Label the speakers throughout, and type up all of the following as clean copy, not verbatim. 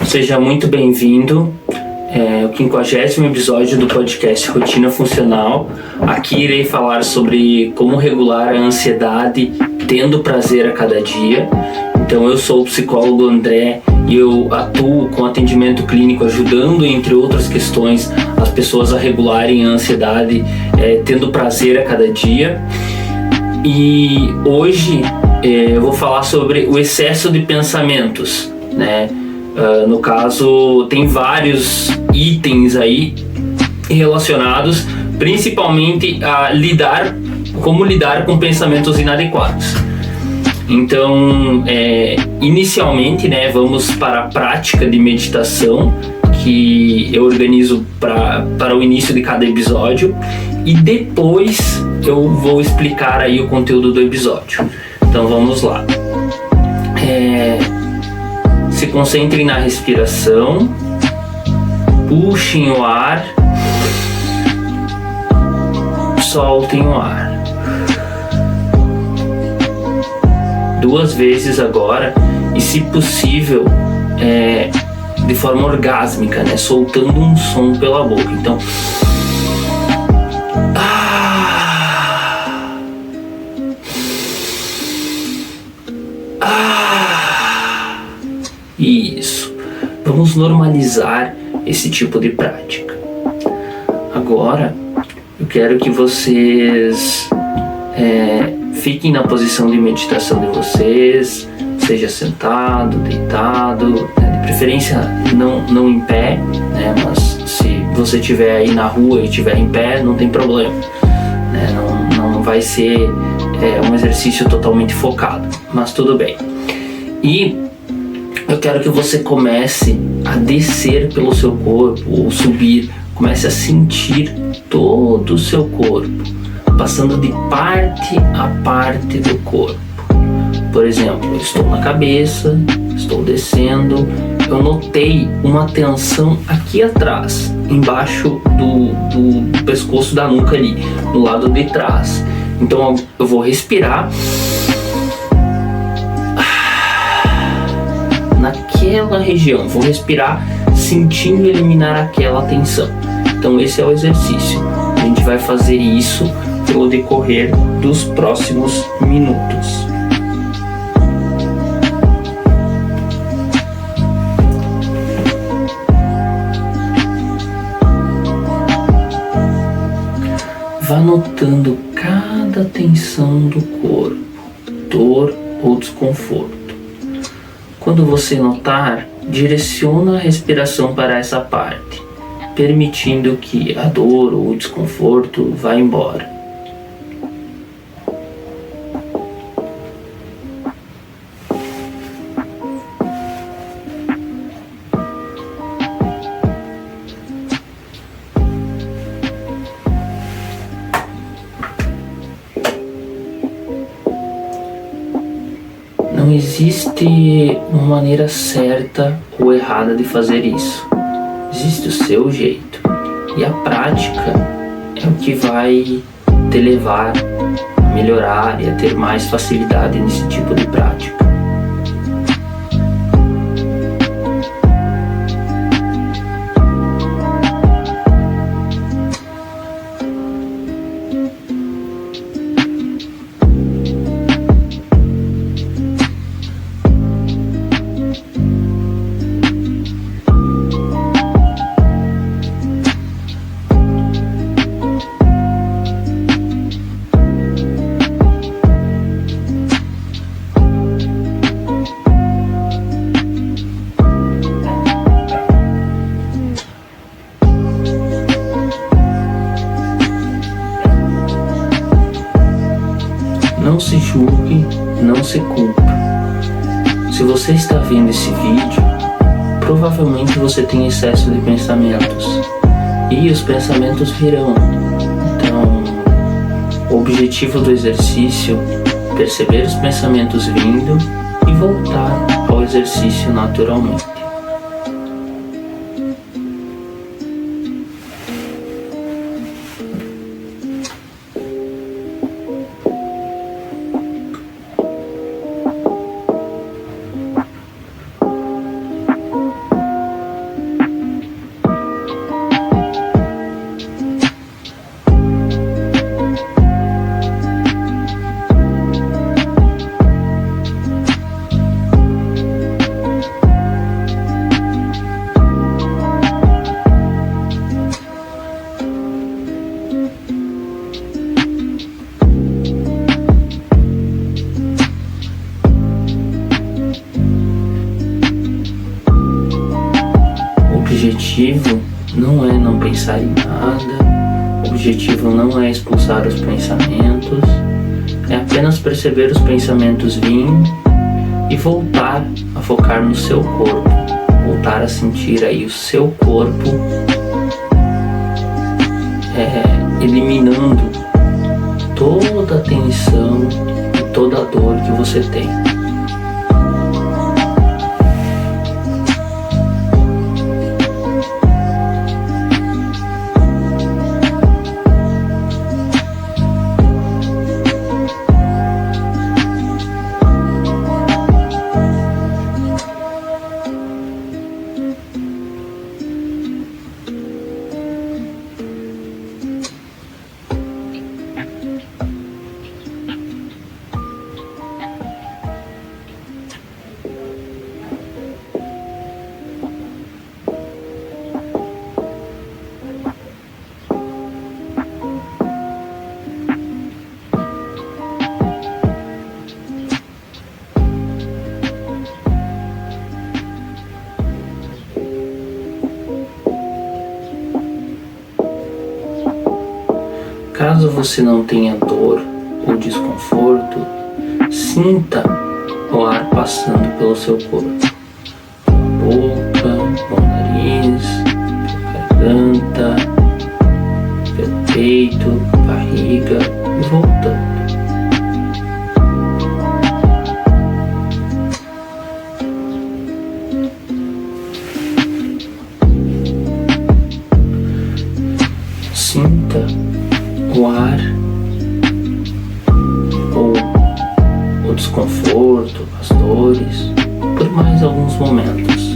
Speaker 1: Seja muito bem-vindo ao 50º episódio do podcast Rotina Funcional. Aqui irei falar sobre como regular a ansiedade tendo prazer a cada dia. Então eu sou o psicólogo André e eu atuo com atendimento clínico ajudando, entre outras questões, as pessoas a regularem a ansiedade tendo prazer a cada dia. E hoje eu vou falar sobre o excesso de pensamentos, né? No caso, tem vários itens aí relacionados principalmente a como lidar com pensamentos inadequados. Então, inicialmente, né, vamos para a prática de meditação que eu organizo para o início de cada episódio, e depois eu vou explicar aí o conteúdo do episódio. Então vamos lá. Se concentrem na respiração, puxem o ar, soltem o ar. 2 vezes agora, e se possível, de forma orgásmica, né? Soltando um som pela boca. Então, Isso. Vamos normalizar esse tipo de prática. Agora, eu quero que vocês fiquem na posição de meditação de vocês, seja sentado, deitado, de preferência não em pé, né? Mas se você estiver aí na rua e estiver em pé, não tem problema, né? Não vai ser um exercício totalmente focado, mas tudo bem. E eu quero que você comece a descer pelo seu corpo, ou subir, comece a sentir todo o seu corpo, passando de parte a parte do corpo. Por exemplo, eu estou na cabeça, estou descendo, eu notei uma tensão aqui atrás, embaixo do pescoço da nuca ali, do lado de trás. Então eu vou respirar naquela região, vou respirar sentindo eliminar aquela tensão. Então esse é o exercício. A gente vai fazer isso pelo decorrer dos próximos minutos. Vá notando cada tensão do corpo, dor ou desconforto. Quando você notar, direciona a respiração para essa parte, permitindo que a dor ou o desconforto vá embora. Não existe uma maneira certa ou errada de fazer isso. Existe o seu jeito. E a prática é o que vai te levar a melhorar e a ter mais facilidade nesse tipo de prática. Não se julgue, não se culpe. Se você está vendo esse vídeo, provavelmente você tem excesso de pensamentos. E os pensamentos virão. Então, o objetivo do exercício é perceber os pensamentos vindo e voltar ao exercício naturalmente. objetivo não é não pensar em nada, o objetivo não é expulsar os pensamentos, é apenas perceber os pensamentos virem e voltar a focar no seu corpo, voltar a sentir aí o seu corpo eliminando toda a tensão e toda a dor que você tem. Caso você não tenha dor ou desconforto, sinta o ar passando pelo seu corpo, pela boca, pelo nariz, pela garganta, pelo peito, barriga e voltando. Sinta o ar ou o desconforto, as dores, por mais alguns momentos.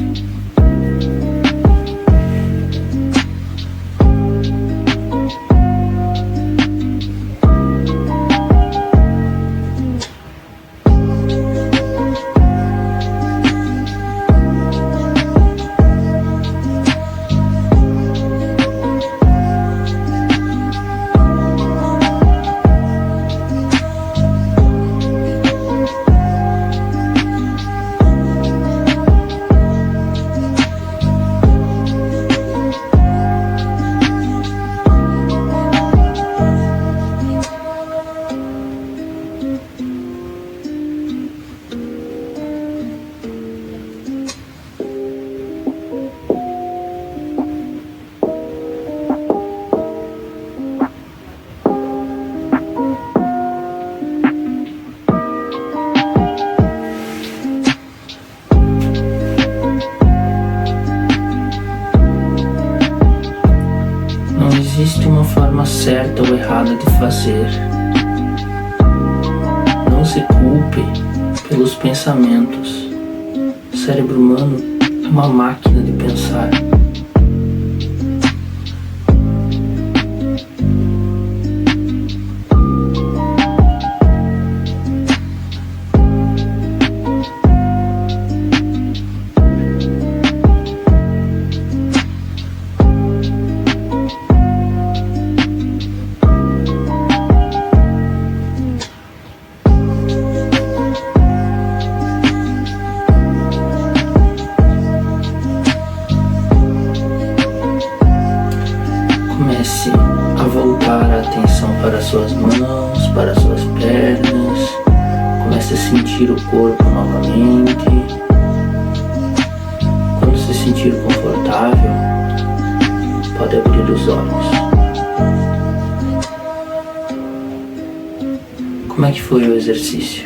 Speaker 1: Não existe uma forma certa ou errada de fazer. Não se culpe pelos pensamentos. O cérebro humano é uma máquina de pensar. Comece a voltar a atenção para suas mãos, para suas pernas. Comece a sentir o corpo novamente. Quando se sentir confortável, pode abrir os olhos. Como é que foi o exercício?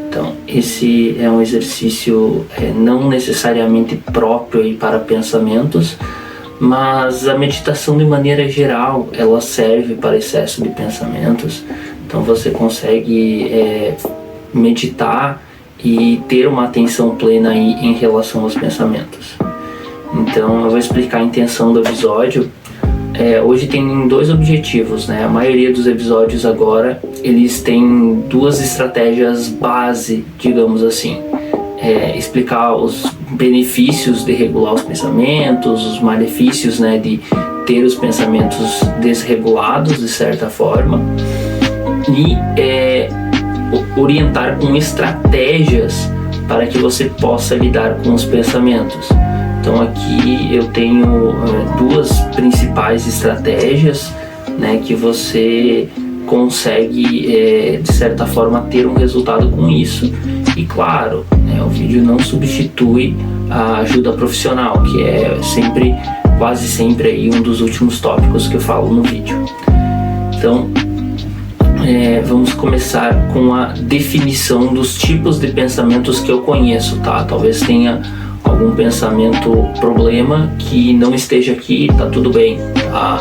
Speaker 1: Então, esse é um exercício não necessariamente próprio aí para pensamentos, mas a meditação de maneira geral, ela serve para excesso de pensamentos. Então você consegue meditar e ter uma atenção plena aí em relação aos pensamentos. Então eu vou explicar a intenção do episódio. Hoje tem dois objetivos, né? A maioria dos episódios agora, eles têm duas estratégias base, digamos assim. Explicar os benefícios de regular os pensamentos, os malefícios, né, de ter os pensamentos desregulados de certa forma, e orientar com estratégias para que você possa lidar com os pensamentos. Então aqui eu tenho duas principais estratégias, né, que você consegue de certa forma ter um resultado com isso. E claro, né, o vídeo não substitui a ajuda profissional, que é quase sempre aí um dos últimos tópicos que eu falo no vídeo. Então vamos começar com a definição dos tipos de pensamentos que eu conheço, tá? Talvez tenha algum pensamento problema que não esteja aqui, tá tudo bem, tá?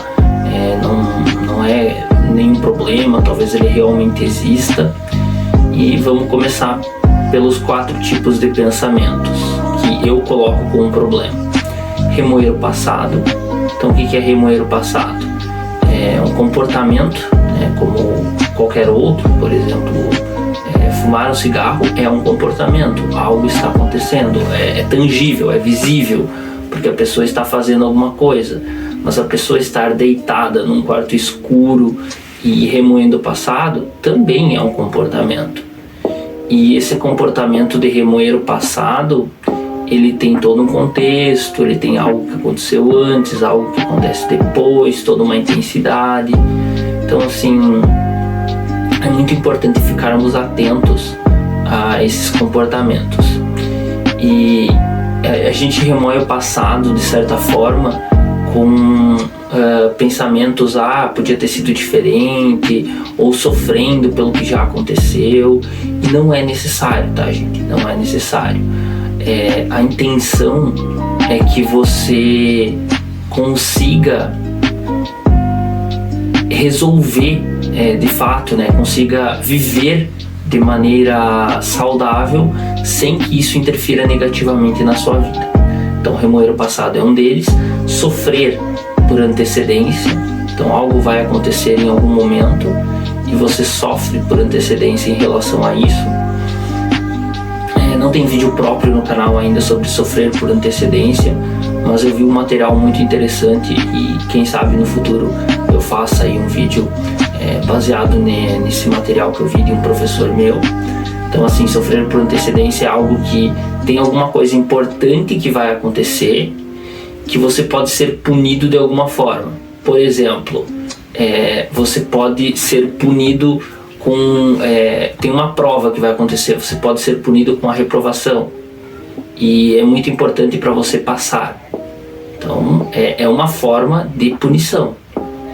Speaker 1: Não é nenhum problema, talvez ele realmente exista. E vamos começar pelos 4 tipos de pensamentos que eu coloco como problema. Remoer o passado. Então o que é remoer o passado? É um comportamento, né, como qualquer outro. Por exemplo, fumar um cigarro é um comportamento, algo está acontecendo, é tangível, é visível, porque a pessoa está fazendo alguma coisa. Mas a pessoa estar deitada num quarto escuro e remoendo o passado também é um comportamento. E esse comportamento de remoer o passado, ele tem todo um contexto, ele tem algo que aconteceu antes, algo que acontece depois, toda uma intensidade. Então assim, é muito importante ficarmos atentos a esses comportamentos. E a gente remoe o passado de certa forma com pensamentos, podia ter sido diferente, ou sofrendo pelo que já aconteceu. E não é necessário, tá, gente? Não é necessário. A intenção é que você consiga resolver de fato, né? Consiga viver de maneira saudável sem que isso interfira negativamente na sua vida. Então remoer o passado é um deles. Sofrer por antecedência, então algo vai acontecer em algum momento e você sofre por antecedência em relação a isso. Não tem vídeo próprio no canal ainda sobre sofrer por antecedência, mas eu vi um material muito interessante e quem sabe no futuro eu faça aí um vídeo baseado nesse material que eu vi de um professor meu. Então assim, sofrer por antecedência é algo que tem alguma coisa importante que vai acontecer, que você pode ser punido de alguma forma. Por exemplo, você pode ser punido com... tem uma prova que vai acontecer, você pode ser punido com a reprovação. E é muito importante para você passar. Então, é uma forma de punição.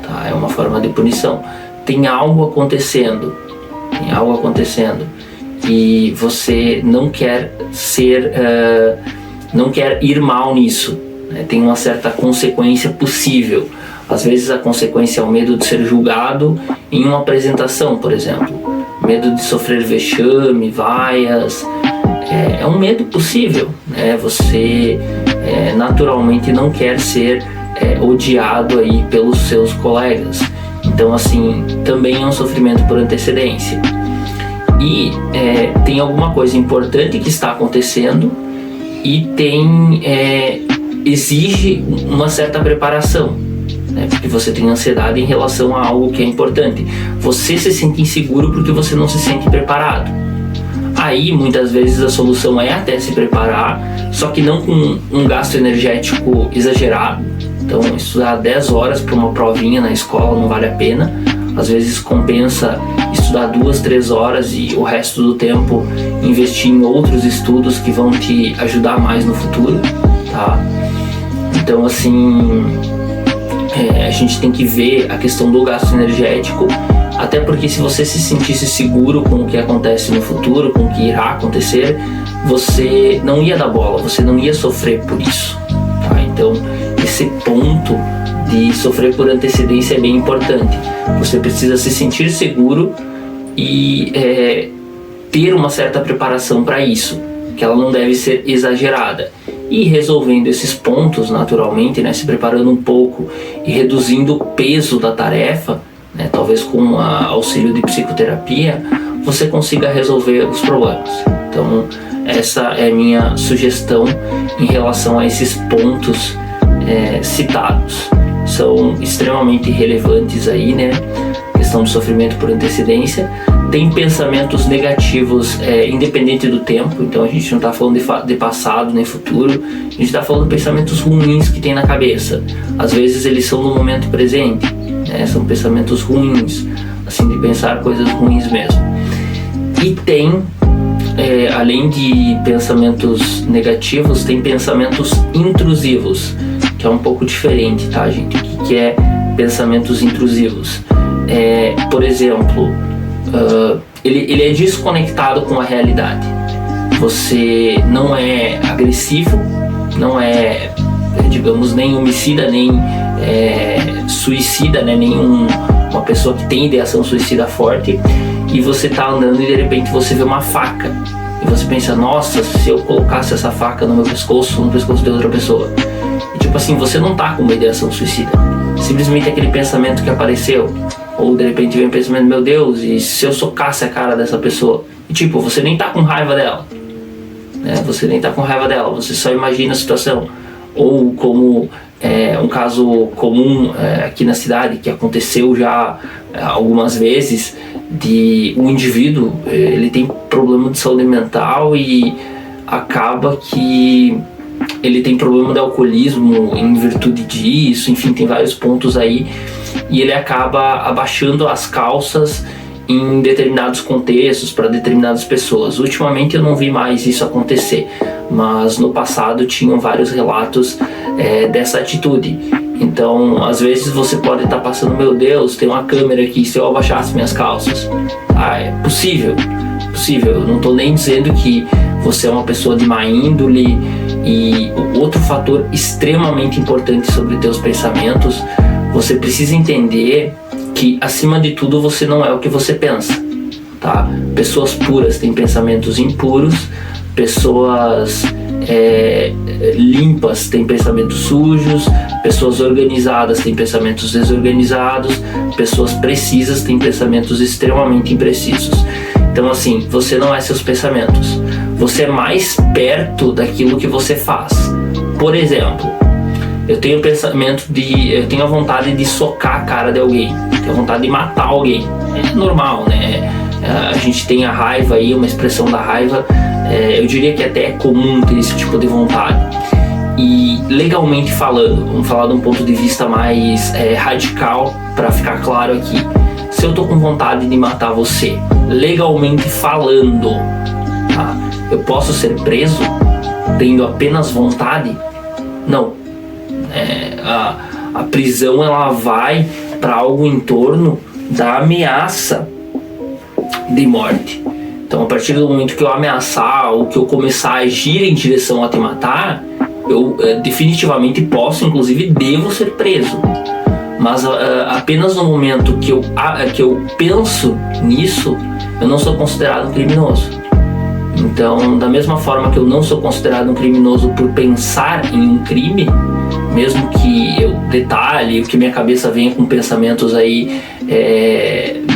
Speaker 1: Tá? É uma forma de punição. Tem algo acontecendo. E você não quer não quer ir mal nisso. Tem uma certa consequência possível. Às vezes a consequência é o medo de ser julgado em uma apresentação, por exemplo. Medo de sofrer vexame, vaias. É um medo possível, né? Você naturalmente não quer ser odiado aí pelos seus colegas. Então assim, também é um sofrimento por antecedência. E tem alguma coisa importante que está acontecendo e exige uma certa preparação, né? Porque você tem ansiedade em relação a algo que é importante. Você se sente inseguro porque você não se sente preparado. Aí muitas vezes a solução é até se preparar, só que não com um gasto energético exagerado. Então estudar 10 horas para uma provinha na escola não vale a pena. Às vezes compensa estudar 2, 3 horas e o resto do tempo investir em outros estudos que vão te ajudar mais no futuro, tá? Então assim, a gente tem que ver a questão do gasto energético, até porque se você se sentisse seguro com o que acontece no futuro, com o que irá acontecer, você não ia dar bola, você não ia sofrer por isso, tá? Então esse ponto de sofrer por antecedência é bem importante. Você precisa se sentir seguro e ter uma certa preparação para isso, que ela não deve ser exagerada. E resolvendo esses pontos naturalmente, né, se preparando um pouco e reduzindo o peso da tarefa, né, talvez com auxílio de psicoterapia, você consiga resolver os problemas. Então essa é a minha sugestão em relação a esses pontos citados. São extremamente relevantes aí, né? A questão do sofrimento por antecedência. tem pensamentos negativos independente do tempo. Então a gente não está falando de passado nem futuro, a gente está falando de pensamentos ruins que tem na cabeça. Às vezes eles são no momento presente, né? São pensamentos ruins, assim, de pensar coisas ruins mesmo. E tem, além de pensamentos negativos, tem pensamentos intrusivos, que é um pouco diferente, tá, gente? O que é pensamentos intrusivos? Por exemplo, ele é desconectado com a realidade. Você não é agressivo, não é, digamos, nem homicida, nem suicida, né? Uma pessoa que tem ideação suicida forte, e você tá andando e de repente você vê uma faca e você pensa, nossa, se eu colocasse essa faca no meu pescoço, no pescoço de outra pessoa. E tipo assim, você não tá com uma ideação suicida, simplesmente aquele pensamento que apareceu. Ou de repente vem um pensamento, meu Deus, e se eu socasse a cara dessa pessoa? E tipo, você nem tá com raiva dela, né? Você nem tá com raiva dela, você só imagina a situação. Ou como um caso comum aqui na cidade, que aconteceu já algumas vezes, de um indivíduo, ele tem problema de saúde mental e acaba que ele tem problema de alcoolismo em virtude disso, enfim, tem vários pontos aí, e ele acaba abaixando as calças em determinados contextos para determinadas pessoas. Ultimamente eu não vi mais isso acontecer, mas no passado tinham vários relatos dessa atitude. Então, às vezes você pode estar passando, meu Deus, tem uma câmera aqui, se eu abaixasse minhas calças. É possível, eu não estou nem dizendo que você é uma pessoa de má índole. E outro fator extremamente importante sobre teus pensamentos, você precisa entender que, acima de tudo, você não é o que você pensa, tá? Pessoas puras têm pensamentos impuros, pessoas limpas têm pensamentos sujos, pessoas organizadas têm pensamentos desorganizados, pessoas precisas têm pensamentos extremamente imprecisos. Então, assim, você não é seus pensamentos, você é mais perto daquilo que você faz. Por exemplo, eu tenho a vontade de socar a cara de alguém, tenho vontade de matar alguém. É normal, né? A gente tem a raiva aí, uma expressão da raiva, eu diria que até é comum ter esse tipo de vontade. E legalmente falando, vamos falar de um ponto de vista mais radical, para ficar claro aqui. Se eu tô com vontade de matar você, legalmente falando, tá? Eu posso ser preso tendo apenas vontade? Não. A prisão, ela vai para algo em torno da ameaça de morte. Então, a partir do momento que eu ameaçar ou que eu começar a agir em direção a te matar, eu definitivamente posso, inclusive devo ser preso. Mas apenas no momento que eu penso nisso, eu não sou considerado um criminoso. Então, da mesma forma que eu não sou considerado um criminoso por pensar em um crime, mesmo que eu detalhe, que minha cabeça venha com pensamentos aí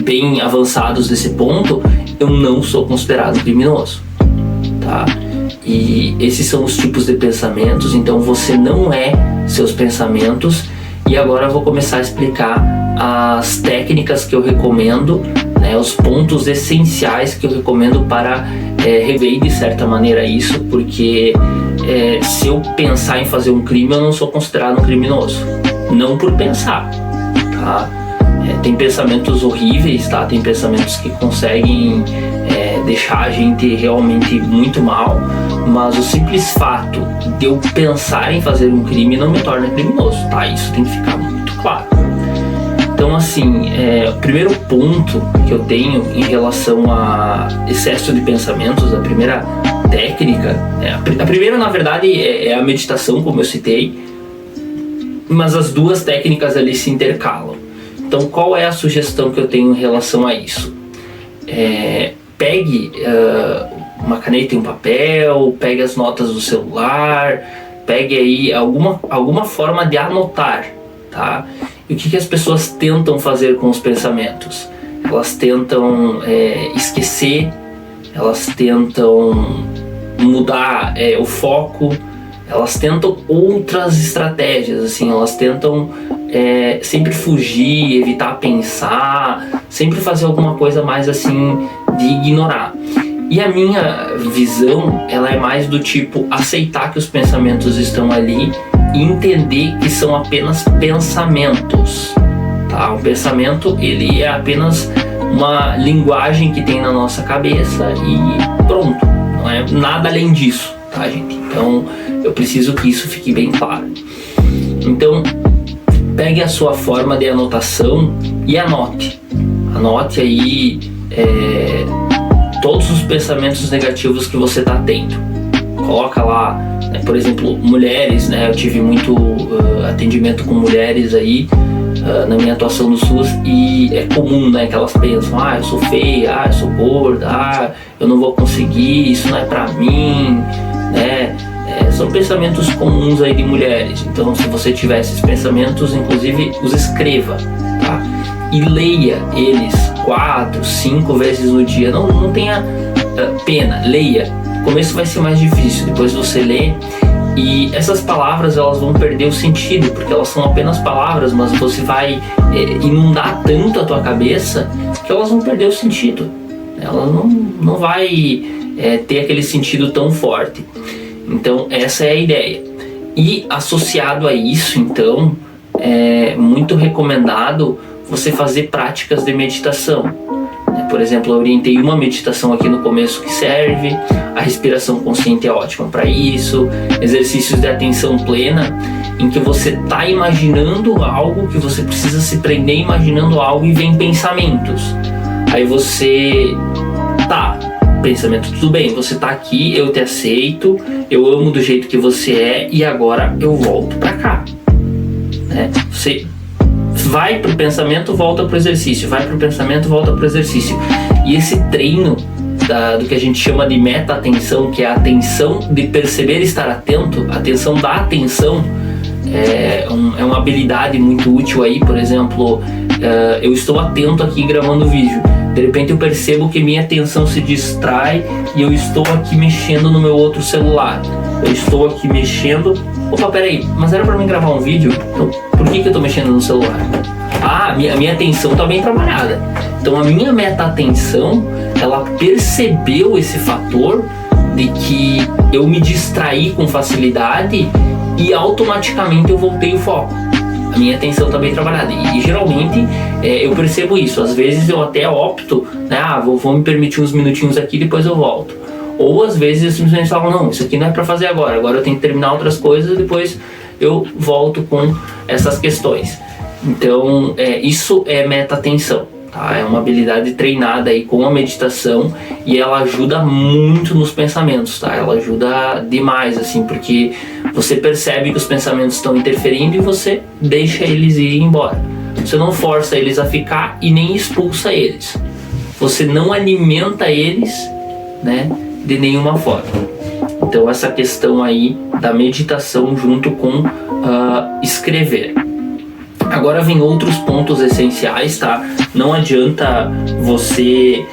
Speaker 1: bem avançados desse ponto, eu não sou considerado um criminoso, tá? E esses são os tipos de pensamentos. Então você não é seus pensamentos. E agora eu vou começar a explicar as técnicas que eu recomendo, né, os pontos essenciais que eu recomendo para rever de certa maneira isso, porque se eu pensar em fazer um crime, eu não sou considerado um criminoso, não por pensar, tá? Tem pensamentos horríveis, tá? Tem pensamentos que conseguem deixar a gente realmente muito mal, mas o simples fato de eu pensar em fazer um crime não me torna criminoso, tá? Isso tem que ficar muito claro. Então, assim, o primeiro ponto que eu tenho em relação a excesso de pensamentos, a primeira técnica, a primeira, na verdade, é a meditação, como eu citei, mas as duas técnicas ali se intercalam. Então, qual é a sugestão que eu tenho em relação a isso? Pegue uma caneta e um papel, pegue as notas do celular, pegue aí alguma forma de anotar, tá? E o que as pessoas tentam fazer com os pensamentos? Elas tentam esquecer, elas tentam mudar o foco, elas tentam outras estratégias, assim, elas tentam sempre fugir, evitar pensar, sempre fazer alguma coisa mais assim de ignorar. E a minha visão, ela é mais do tipo aceitar que os pensamentos estão ali e entender que são apenas pensamentos, tá? O pensamento, ele é apenas uma linguagem que tem na nossa cabeça e pronto, não é nada além disso, tá, gente? Então eu preciso que isso fique bem claro. Então pegue a sua forma de anotação e anote aí todos os pensamentos negativos que você está tendo. Coloca lá, né, por exemplo, mulheres, né? Eu tive muito atendimento com mulheres aí na minha atuação no SUS, e é comum, né, que elas pensam: eu sou feia, eu sou gorda, eu não vou conseguir, isso não é pra mim, né? São pensamentos comuns aí de mulheres. Então, se você tiver esses pensamentos, inclusive os escreva, tá? E leia eles 4, 5 vezes no dia. Não tenha pena, leia. No começo vai ser mais difícil, depois você lê e essas palavras, elas vão perder o sentido, porque elas são apenas palavras, mas você vai inundar tanto a tua cabeça que elas vão perder o sentido. Ela não vai ter aquele sentido tão forte. Então essa é a ideia. E associado a isso, então, é muito recomendado você fazer práticas de meditação. Por exemplo, eu orientei uma meditação aqui no começo que serve, a respiração consciente é ótima para isso, exercícios de atenção plena, em que você está imaginando algo, que você precisa se prender imaginando algo e vem pensamentos. Aí você pensamento, tudo bem, você tá aqui, eu te aceito, eu amo do jeito que você é e agora eu volto para cá. Você vai pro pensamento, volta pro exercício, vai pro pensamento, volta pro exercício. E esse treino do que a gente chama de meta-atenção, que é a atenção de perceber e estar atento, a atenção da atenção, é uma habilidade muito útil aí. Por exemplo, eu estou atento aqui gravando o vídeo, de repente eu percebo que minha atenção se distrai e eu estou aqui mexendo no meu outro celular. Eu estou aqui mexendo. Opa, peraí, mas era pra mim gravar um vídeo? Então, por que eu tô mexendo no celular? A minha atenção tá bem trabalhada. Então a minha meta-atenção, ela percebeu esse fator de que eu me distraí com facilidade e automaticamente eu voltei o foco. A minha atenção tá bem trabalhada. E geralmente eu percebo isso. Às vezes eu até opto, né? Vou me permitir uns minutinhos aqui, depois eu volto. Ou às vezes eu simplesmente falo: não, isso aqui não é para fazer agora eu tenho que terminar outras coisas, depois eu volto com essas questões. Então isso é meta-atenção, tá? É uma habilidade treinada aí com a meditação e ela ajuda muito nos pensamentos, tá? Ela ajuda demais, assim, porque você percebe que os pensamentos estão interferindo e você deixa eles ir embora. Você não força eles a ficar e nem expulsa eles. Você não alimenta eles, né, de nenhuma forma. Então essa questão aí da meditação junto com escrever. Agora vem outros pontos essenciais, tá? Não adianta você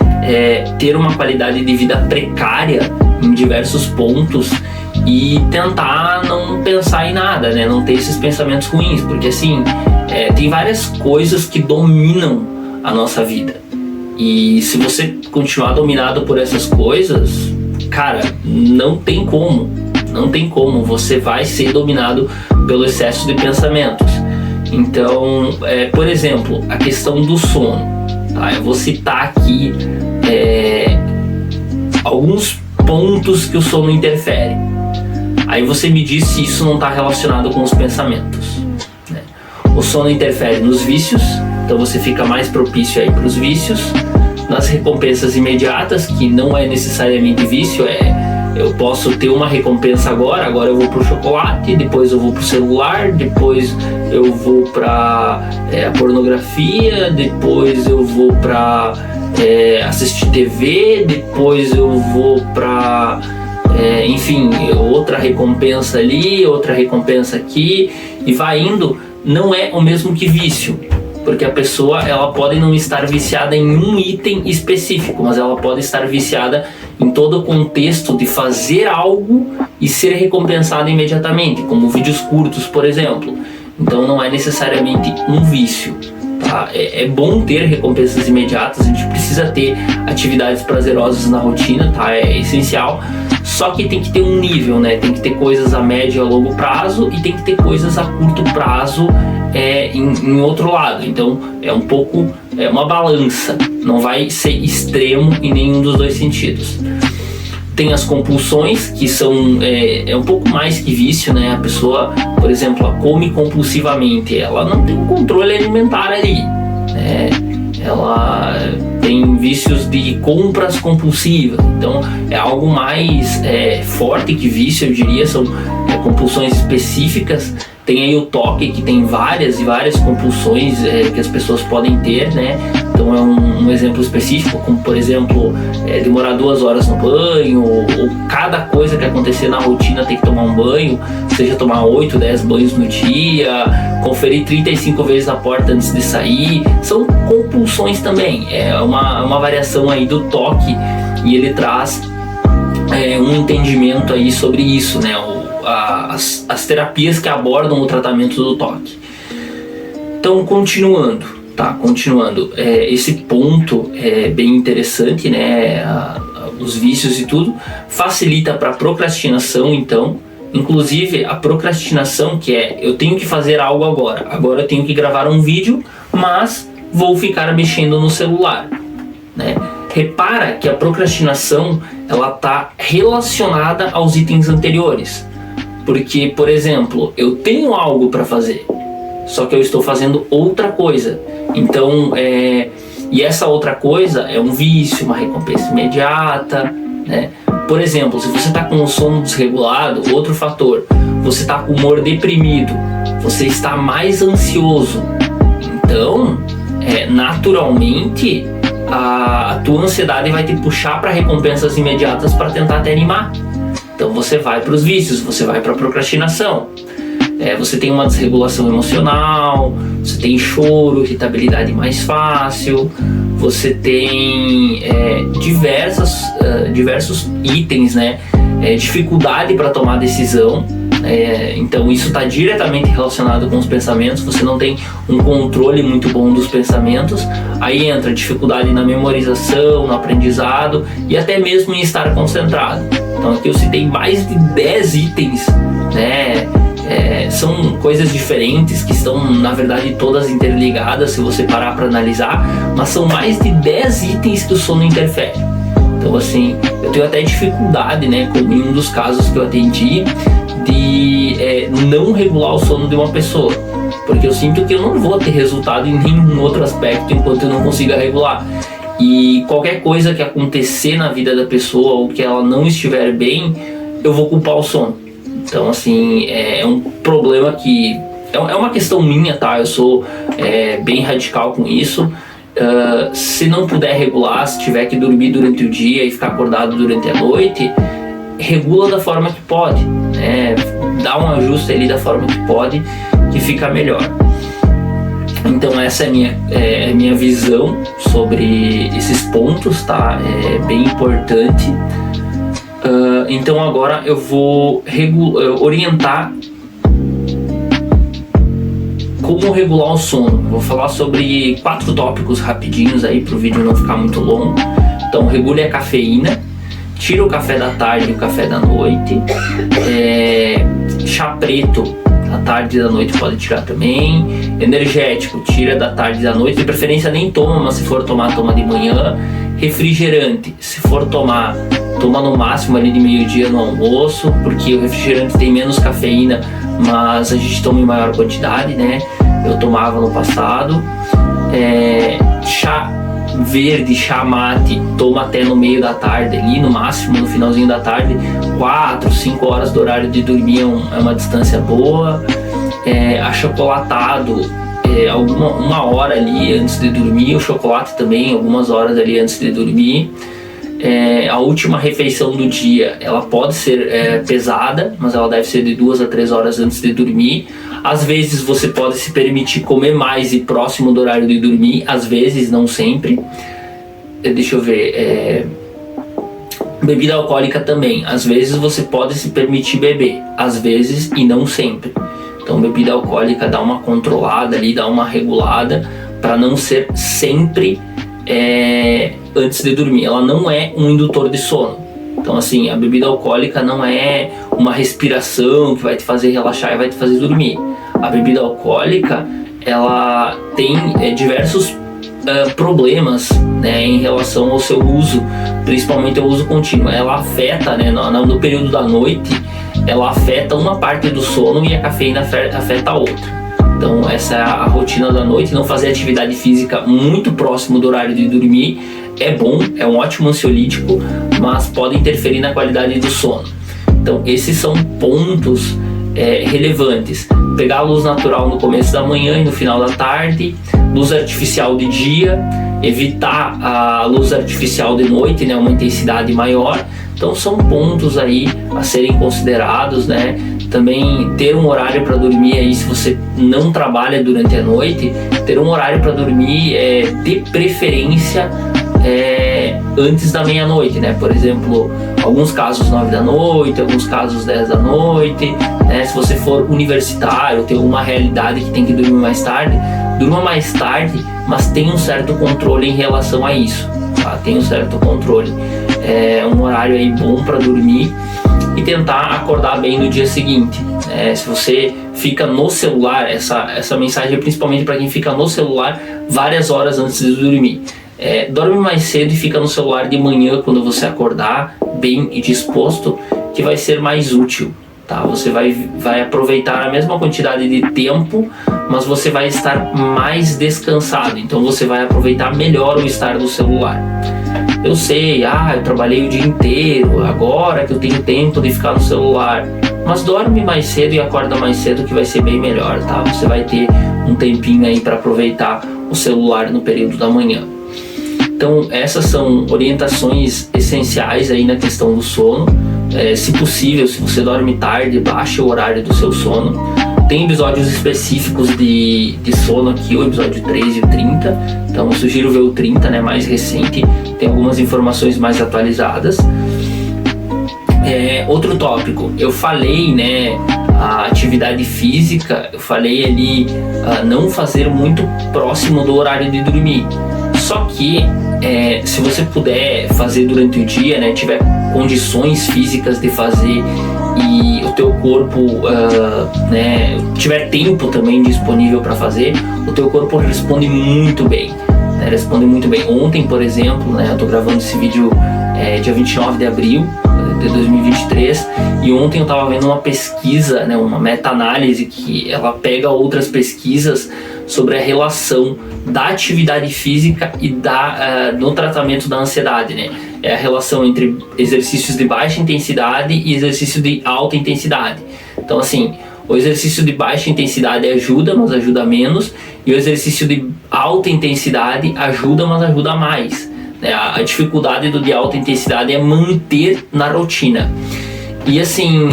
Speaker 1: ter uma qualidade de vida precária em diversos pontos e tentar não pensar em nada, né? Não ter esses pensamentos ruins, porque assim, tem várias coisas que dominam a nossa vida. E se você continuar dominado por essas coisas, cara, não tem como, você vai ser dominado pelo excesso de pensamentos. Então, por exemplo, a questão do sono, tá? Eu vou citar aqui alguns pontos que o sono interfere. Aí você me diz se isso não está relacionado com os pensamentos, né? O sono interfere nos vícios, então você fica mais propício aí para os vícios. Nas recompensas imediatas, que não é necessariamente vício, eu posso ter uma recompensa agora eu vou pro chocolate, depois eu vou pro celular, depois eu vou pra a pornografia, depois eu vou pra assistir TV, depois eu vou pra enfim, outra recompensa ali, outra recompensa aqui, e vai indo. Não é o mesmo que vício, porque a pessoa, ela pode não estar viciada em um item específico, mas ela pode estar viciada em todo o contexto de fazer algo e ser recompensado imediatamente, como vídeos curtos, por exemplo. Então não é necessariamente um vício. Tá? É bom ter recompensas imediatas, a gente precisa ter atividades prazerosas na rotina, tá? É essencial. Só que tem que ter um nível, né? Tem que ter coisas a médio e a longo prazo e tem que ter coisas a curto prazo em outro lado. Então é uma balança, não vai ser extremo em nenhum dos dois sentidos. Tem as compulsões, que são um pouco mais que vício, né? A pessoa, por exemplo, ela come compulsivamente, ela não tem controle alimentar ali, né? Ela tem vícios de compras compulsivas, então é algo mais forte que vício, eu diria, são compulsões específicas. Tem aí o toque, que tem várias e várias compulsões que as pessoas podem ter, né? Então é um exemplo específico, como por exemplo, demorar 2 horas no banho, ou cada coisa que acontecer na rotina tem que tomar um banho, seja tomar 8, 10 banhos no dia, conferir 35 vezes a porta antes de sair, são compulsões também. É uma variação aí do toque, e ele traz um entendimento aí sobre isso, né? As terapias que abordam o tratamento do toque. Então, continuando, esse ponto é bem interessante, né? Os vícios e tudo facilita para procrastinação. Então, inclusive a procrastinação, que eu tenho que fazer algo agora eu tenho que gravar um vídeo, mas vou ficar mexendo no celular, né? Repara que a procrastinação, ela está relacionada aos itens anteriores. Porque, por exemplo, eu tenho algo para fazer, só que eu estou fazendo outra coisa. Então, e essa outra coisa é um vício, uma recompensa imediata, né? Por exemplo, se você está com o sono desregulado, outro fator, você está com o humor deprimido, você está mais ansioso. Então, naturalmente, a tua ansiedade vai te puxar para recompensas imediatas para tentar te animar. Então você vai para os vícios, você vai para a procrastinação. Você tem uma desregulação emocional, você tem choro, irritabilidade mais fácil, você tem diversos itens, né? Dificuldade para tomar decisão. Então isso está diretamente relacionado com os pensamentos. Você não tem um controle muito bom dos pensamentos. Aí entra dificuldade na memorização, no aprendizado e até mesmo em estar concentrado. Então aqui eu citei mais de 10 itens, né? São coisas diferentes que estão, na verdade, todas interligadas se você parar para analisar, mas são mais de 10 itens que o sono interfere. Então assim, eu tenho até dificuldade, né, como em um dos casos que eu atendi, de não regular o sono de uma pessoa, porque eu sinto que eu não vou ter resultado em nenhum outro aspecto enquanto eu não consiga regular. E qualquer coisa que acontecer na vida da pessoa ou que ela não estiver bem, eu vou culpar o sono. Então assim, é um problema que é uma questão minha, tá? Eu sou bem radical com isso. Se não puder regular, se tiver que dormir durante o dia e ficar acordado durante a noite, regula da forma que pode, né? Dá um ajuste ali da forma que pode, que fica melhor. Então essa é a minha visão sobre esses pontos, tá? É bem importante. Então agora eu vou orientar como regular o sono. Vou falar sobre 4 tópicos rapidinhos aí para o vídeo não ficar muito longo. Então, regule a cafeína, tira o café da tarde e o café da noite. Chá preto da tarde e da noite pode tirar também. Energético, tira da tarde e da noite, de preferência nem toma, mas se for tomar, toma de manhã. Refrigerante, se for tomar, toma no máximo ali de meio-dia no almoço, porque o refrigerante tem menos cafeína, mas a gente toma em maior quantidade, né? Eu tomava no passado. Chá verde, chá mate, toma até no meio da tarde ali, no máximo no finalzinho da tarde. 4, 5 horas do horário de dormir é uma distância boa. Achocolatado, uma hora ali antes de dormir. O chocolate também, algumas horas ali antes de dormir. A última refeição do dia, ela pode ser pesada, mas ela deve ser de 2 a 3 horas antes de dormir. Às vezes você pode se permitir comer mais e próximo do horário de dormir, às vezes, não sempre. Deixa eu ver. Bebida alcoólica também, às vezes você pode se permitir beber, às vezes e não sempre. Então bebida alcoólica dá uma controlada ali, dá uma regulada para não ser sempre antes de dormir. Ela não é um indutor de sono. Então assim, a bebida alcoólica não é uma respiração que vai te fazer relaxar e vai te fazer dormir. A bebida alcoólica, ela tem diversos problemas, né, em relação ao seu uso, principalmente ao uso contínuo. Ela afeta, né, no período da noite, ela afeta uma parte do sono e a cafeína afeta a outra. Então essa é a rotina da noite. Não fazer atividade física muito próximo do horário de dormir é bom, é um ótimo ansiolítico, mas pode interferir na qualidade do sono. Então esses são pontos relevantes. Pegar a luz natural no começo da manhã e no final da tarde, luz artificial de dia, evitar a luz artificial de noite, né, uma intensidade maior. Então são pontos aí a serem considerados, né? Também ter um horário para dormir aí, se você não trabalha durante a noite, ter um horário para dormir de preferência antes da meia-noite, né? Por exemplo, alguns casos 9 da noite, alguns casos 10 da noite, né? Se você for universitário, tem uma realidade que tem que dormir mais tarde, durma mais tarde, mas tenha um certo controle em relação a isso, tá? Tem um certo controle. É um horário aí bom para dormir e tentar acordar bem no dia seguinte. Se você fica no celular, essa mensagem é principalmente para quem fica no celular várias horas antes de dormir. Dorme mais cedo e fica no celular de manhã quando você acordar bem e disposto, que vai ser mais útil, tá? Você vai aproveitar a mesma quantidade de tempo, mas você vai estar mais descansado, então você vai aproveitar melhor o estar no celular. Eu sei, eu trabalhei o dia inteiro, agora que eu tenho tempo de ficar no celular, mas dorme mais cedo e acorda mais cedo, que vai ser bem melhor, tá? Você vai ter um tempinho aí para aproveitar o celular no período da manhã. Então essas são orientações essenciais aí na questão do sono. Se possível, se você dorme tarde, baixe o horário do seu sono. Tem episódios específicos de sono aqui, o episódio 3 e o 30. Então eu sugiro ver o 30, né, mais recente. Tem algumas informações mais atualizadas. Outro tópico, eu falei, né, a atividade física, eu falei ali não fazer muito próximo do horário de dormir. Só que se você puder fazer durante o dia, né, tiver condições físicas de fazer e o teu corpo tiver tempo também disponível para fazer, o teu corpo responde muito bem, né, responde muito bem. Ontem, por exemplo, né, eu tô gravando esse vídeo dia 29 de abril de 2023, e ontem eu estava vendo uma pesquisa, né, uma meta-análise que ela pega outras pesquisas sobre a relação da atividade física e no tratamento da ansiedade, né? É a relação entre exercícios de baixa intensidade e exercício de alta intensidade. Então assim, o exercício de baixa intensidade ajuda, mas ajuda menos, e o exercício de alta intensidade ajuda, mas ajuda mais. A dificuldade do de alta intensidade é manter na rotina. E assim,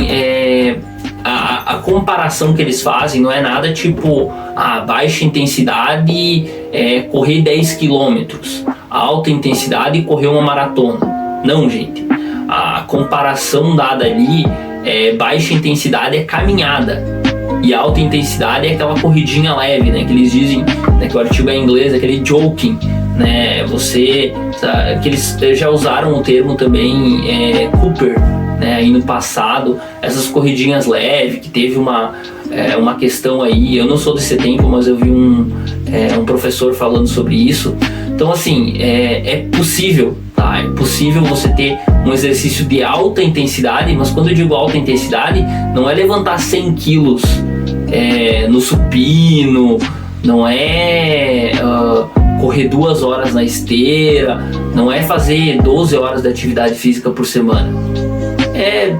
Speaker 1: a comparação que eles fazem não é nada tipo a baixa intensidade correr 10 km, a alta intensidade correr uma maratona. Não, gente. A comparação dada ali baixa intensidade é caminhada e alta intensidade é aquela corridinha leve, né, que eles dizem, né, que o artigo é em inglês, aquele jogging, né, que eles já usaram o termo também Cooper, né, aí no passado, essas corridinhas leves, que teve uma questão aí, eu não sou desse tempo, mas eu vi um professor falando sobre isso. Então assim, é possível, tá? É possível você ter um exercício de alta intensidade, mas quando eu digo alta intensidade, não é levantar 100 quilos no supino, não é correr 2 horas na esteira, não é fazer 12 horas de atividade física por semana. É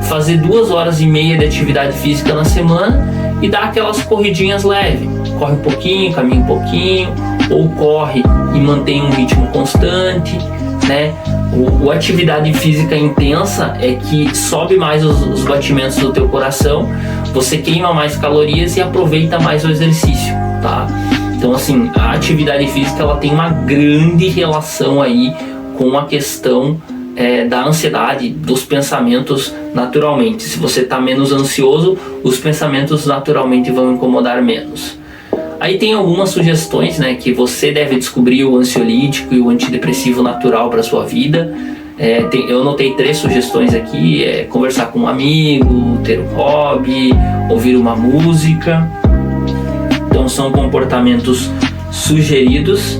Speaker 1: fazer 2h30 de atividade física na semana e dar aquelas corridinhas leves. Corre um pouquinho, caminha um pouquinho, ou corre e mantém um ritmo constante, né? O atividade física intensa é que sobe mais os batimentos do teu coração, você queima mais calorias e aproveita mais o exercício, tá? Então assim, a atividade física ela tem uma grande relação aí com a questão da ansiedade, dos pensamentos naturalmente. Se você está menos ansioso, os pensamentos naturalmente vão incomodar menos. Aí tem algumas sugestões, né, que você deve descobrir o ansiolítico e o antidepressivo natural para sua vida. Eu anotei 3 sugestões aqui: conversar com um amigo, ter um hobby, ouvir uma música. Então são comportamentos sugeridos.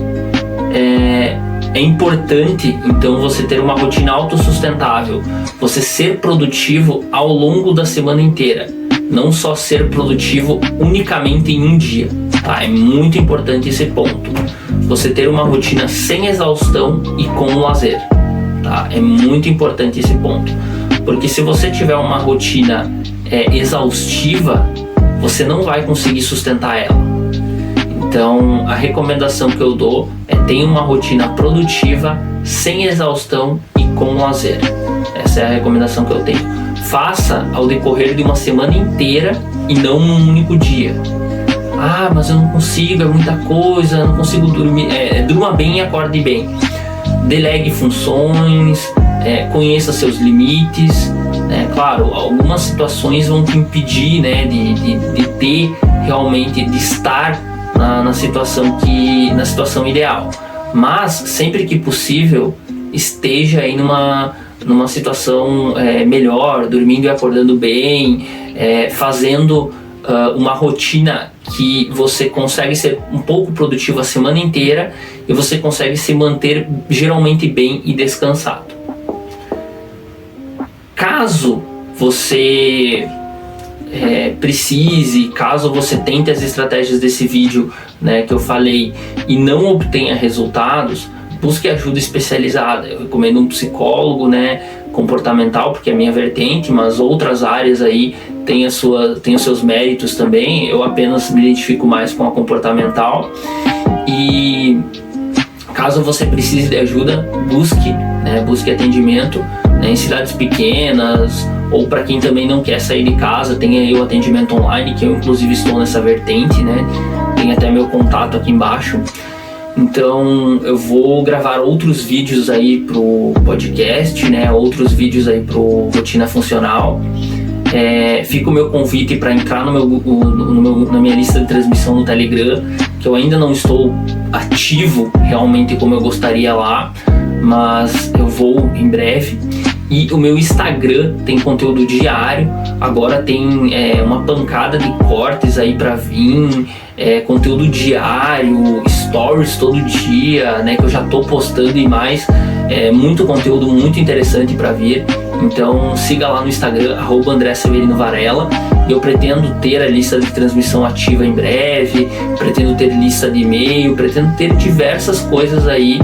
Speaker 1: É importante então você ter uma rotina autossustentável, você ser produtivo ao longo da semana inteira, não só ser produtivo unicamente em um dia, tá? É muito importante esse ponto. Você ter uma rotina sem exaustão e com lazer, tá? É muito importante esse ponto, porque se você tiver uma rotina exaustiva, você não vai conseguir sustentar ela. Então, a recomendação que eu dou é ter uma rotina produtiva, sem exaustão e com lazer. Essa é a recomendação que eu tenho. Faça ao decorrer de uma semana inteira e não num único dia. Ah, mas eu não consigo, é muita coisa, eu não consigo dormir. Durma bem e acorde bem. Delegue funções, conheça seus limites. Claro, algumas situações vão te impedir, né, de ter realmente, de estar na situação ideal, mas sempre que possível esteja aí numa situação melhor, dormindo e acordando bem, fazendo uma rotina que você consegue ser um pouco produtivo a semana inteira e você consegue se manter geralmente bem e descansado. Caso você precise, caso você tente as estratégias desse vídeo, né, que eu falei, e não obtenha resultados, busque ajuda especializada. Eu recomendo um psicólogo, né, comportamental, porque é a minha vertente, mas outras áreas aí têm os seus méritos também. Eu apenas me identifico mais com a comportamental. E caso você precise de ajuda, busque atendimento, né, em cidades pequenas, ou para quem também não quer sair de casa, tem aí o atendimento online, que eu inclusive estou nessa vertente, né? Tem até meu contato aqui embaixo. Então eu vou gravar outros vídeos aí pro podcast, né? Outros vídeos aí pro Rotina Funcional. Fica o meu convite para entrar na minha lista de transmissão no Telegram, que eu ainda não estou ativo realmente como eu gostaria lá, mas eu vou em breve. E o meu Instagram tem conteúdo diário, agora tem uma pancada de cortes aí pra vir, conteúdo diário, stories todo dia, né, que eu já tô postando e mais, muito conteúdo muito interessante pra vir. Então siga lá no Instagram, @AndréSeverinoVarela. Eu pretendo ter a lista de transmissão ativa em breve, pretendo ter lista de e-mail, pretendo ter diversas coisas aí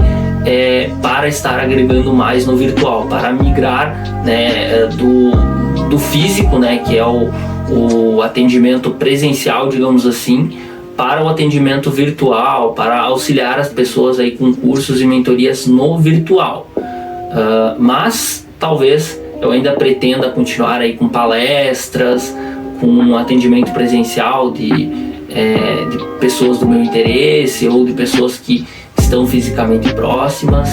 Speaker 1: para estar agregando mais no virtual, para migrar, né, do físico, né, que é o atendimento presencial, digamos assim, para o atendimento virtual, para auxiliar as pessoas aí com cursos e mentorias no virtual. Mas talvez eu ainda pretenda continuar aí com palestras, com atendimento presencial de pessoas do meu interesse ou de pessoas que estão fisicamente próximas.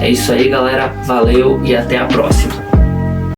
Speaker 1: É isso aí, galera. Valeu e até a próxima.